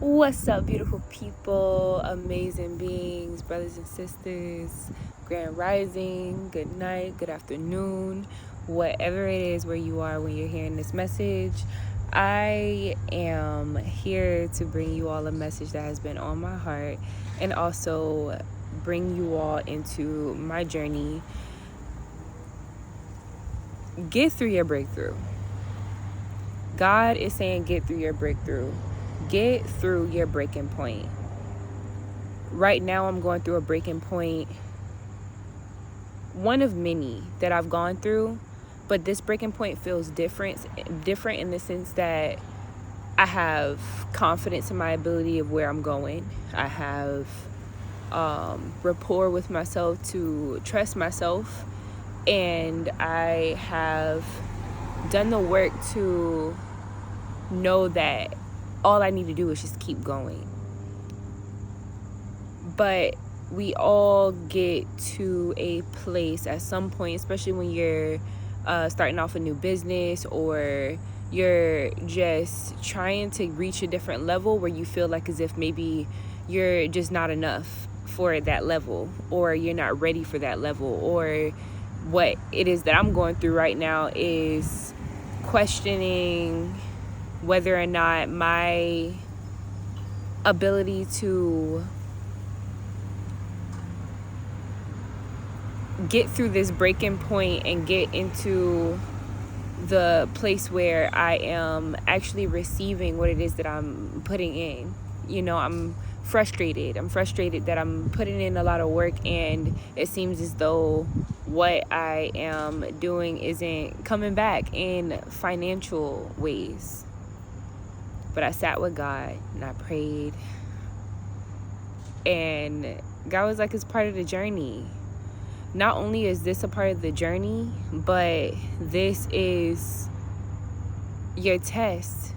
What's up, beautiful people, amazing beings, brothers and sisters, grand rising, good night, good afternoon, whatever it is where you are when you're hearing this message. I am here to bring you all a message that has been on my heart and also bring you all into my journey. Get through your breakthrough. God is saying get through your breakthrough. Get through your breaking point. Right now I'm going through a breaking point, one of many that I've gone through, but this breaking point feels different in the sense that I have confidence in my ability of where I'm going. I have rapport with myself to trust myself, and I have done the work to know that all I need to do is just keep going. But we all get to a place at some point, especially when you're starting off a new business or you're just trying to reach a different level where you feel like as if maybe you're just not enough for that level, or you're not ready for that level, or what it is that I'm going through right now is questioning whether or not my ability to get through this breaking point and get into the place where I am actually receiving what it is that I'm putting in. I'm frustrated. I'm frustrated that I'm putting in a lot of work and it seems as though what I am doing isn't coming back in financial ways. But I sat with God and I prayed, and God was like, it's part of the journey. Not only is this a part of the journey, but this is your test.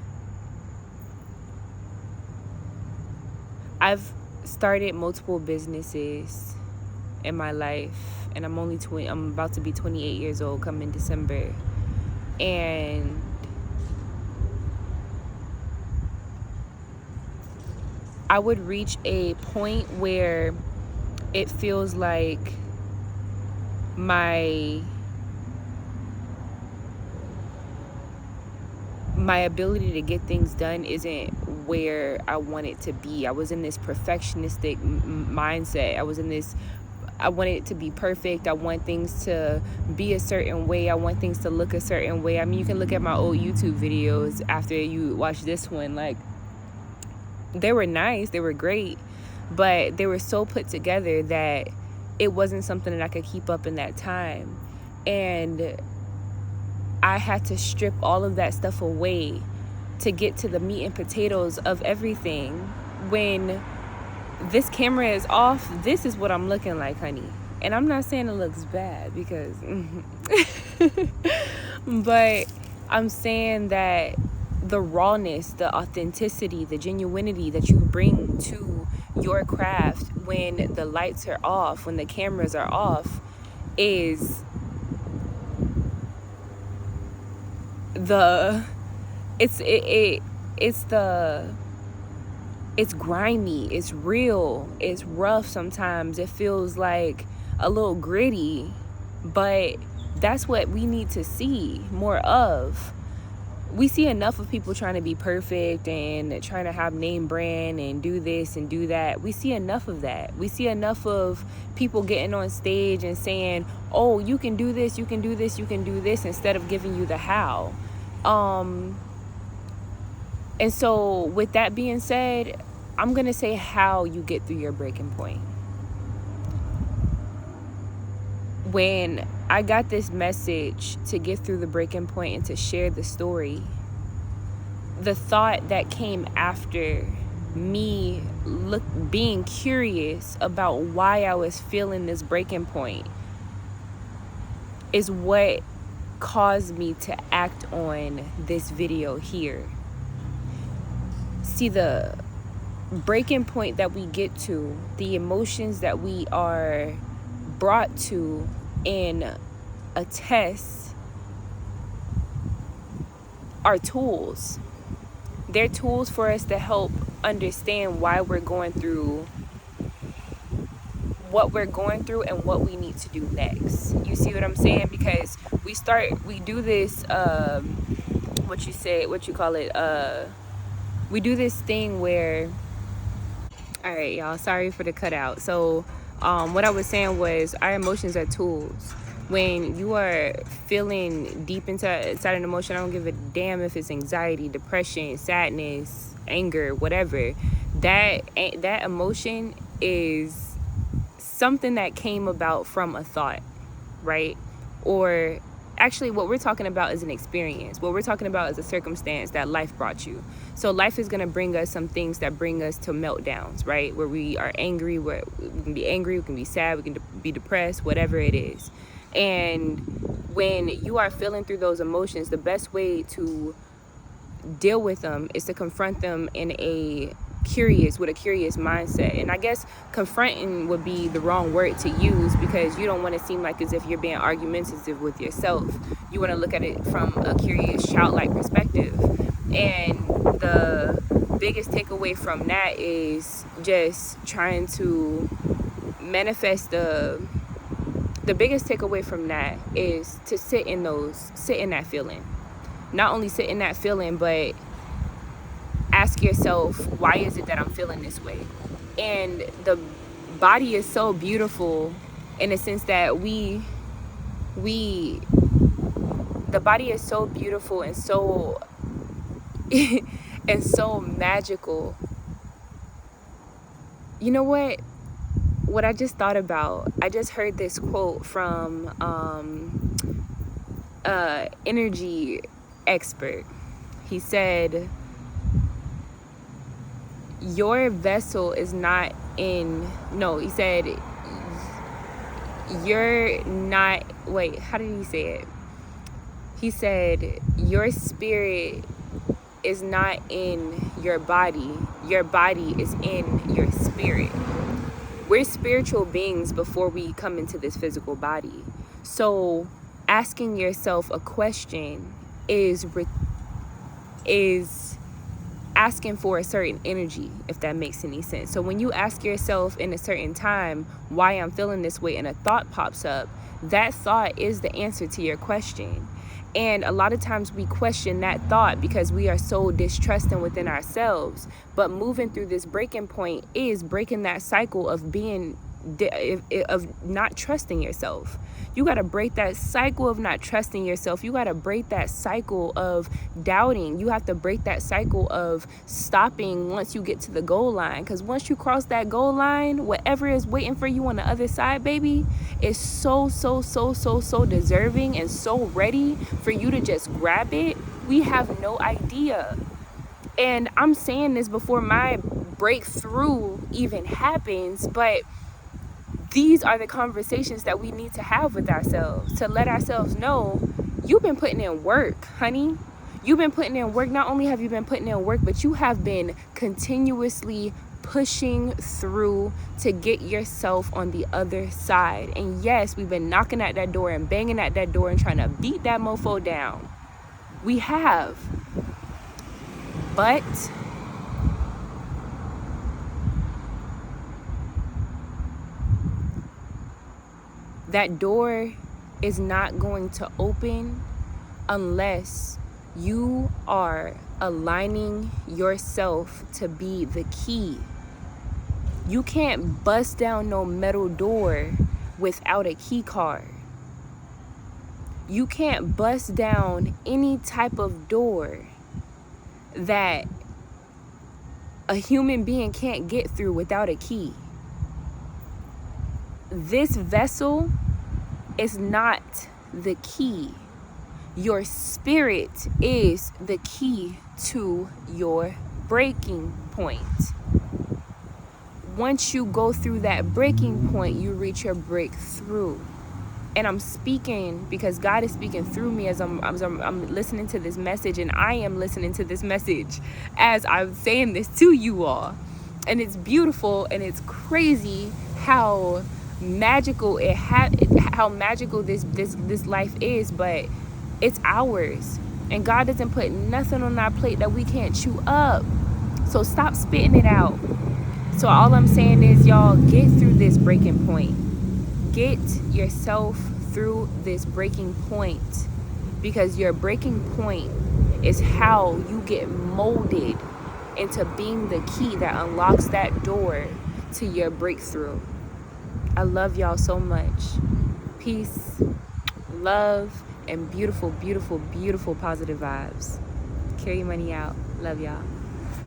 I've started multiple businesses in my life, and I'm about to be 28 years old come December. And I would reach a point where it feels like my ability to get things done isn't where I want it to be. I was in this perfectionistic mindset. I want it to be perfect. I want things to be a certain way. I want things to look a certain way. I mean, you can look at my old YouTube videos after you watch this one. Like, they were nice, they were great, but they were so put together that it wasn't something that I could keep up in that time. And I had to strip all of that stuff away to get to the meat and potatoes of everything. When this camera is off, this is what I'm looking like, honey. And I'm not saying it looks bad because but I'm saying that the rawness, the authenticity, the genuinity that you bring to your craft when the lights are off, when the cameras are off, is it's grimy, it's real, it's rough sometimes. It feels like a little gritty, but that's what we need to see more of. We see enough of people trying to be perfect and trying to have name brand and do this and do that. We see enough of that. We see enough of people getting on stage and saying, oh, you can do this, you can do this, you can do this, instead of giving you the how. And so with that being said, I'm going to say how you get through your breaking point. When I got this message to get through the breaking point and to share the story, the thought that came after me being curious about why I was feeling this breaking point is what caused me to act on this video here. See, the breaking point that we get to, the emotions that we are brought to in a test, are tools. They're tools for us to help understand why we're going through what we're going through and what we need to do next. You see what I'm saying? Because we do this, we do this thing where, all right, y'all, sorry for the cutout. So, what I was saying was our emotions are tools. When you are feeling deep inside an emotion, I don't give a damn if it's anxiety, depression, sadness, anger, whatever. That emotion is something that came about from a thought, right? Or actually, what we're talking about is an experience. What we're talking about is a circumstance that life brought you. So life is going to bring us some things that bring us to meltdowns, right? Where we are angry, where we can be angry, we can be sad, we can be depressed, whatever it is. And when you are feeling through those emotions, the best way to deal with them is to confront them with a curious mindset. And I guess confronting would be the wrong word to use, because you don't want to seem like as if you're being argumentative with yourself. You want to look at it from a curious, childlike perspective. And the biggest takeaway from that is just trying to manifest the biggest takeaway from that is to sit in that feeling. Not only sit in that feeling, but ask yourself, why is it that I'm feeling this way? And the body is so beautiful in the sense that the body is so beautiful and so and so magical. You know what I just thought about? I just heard this quote from energy expert. He said, your vessel is not in, no, he said, you're not, wait, how did he say it? He said, your spirit is not in your body is in your spirit. We're spiritual beings before we come into this physical body. So asking yourself a question is asking for a certain energy, if that makes any sense. So when you ask yourself in a certain time, why I'm feeling this way, and a thought pops up, that thought is the answer to your question. And a lot of times we question that thought because we are so distrusting within ourselves. But moving through this breaking point is breaking that cycle of not trusting yourself. You got to break that cycle of not trusting yourself. You got to break that cycle of doubting. You have to break that cycle of stopping once you get to the goal line. Because once you cross that goal line, whatever is waiting for you on the other side, baby, is so deserving and so ready for you to just grab it. We have no idea. And I'm saying this before my breakthrough even happens, but these are the conversations that we need to have with ourselves, to let ourselves know, you've been putting in work, honey. You've been putting in work. Not only have you been putting in work, but you have been continuously pushing through to get yourself on the other side. And yes, we've been knocking at that door and banging at that door and trying to beat that mofo down. We have. But that door is not going to open unless you are aligning yourself to be the key. You can't bust down no metal door without a key card. You can't bust down any type of door that a human being can't get through without a key. This vessel is not the key. Your spirit is the key to your breaking point. Once you go through that breaking point, you reach your breakthrough. And I'm speaking because God is speaking through me as I'm listening to this message, and I am listening to this message as I'm saying this to you all. And it's beautiful and it's crazy how magical this life is, but it's ours. And God doesn't put nothing on our plate that we can't chew up. So stop spitting it out. So all I'm saying is, y'all, get through this breaking point. Get yourself through this breaking point, because your breaking point is how you get molded into being the key that unlocks that door to your breakthrough. I love y'all so much. Peace, love, and beautiful, beautiful, beautiful positive vibes. Carry money out. Love y'all.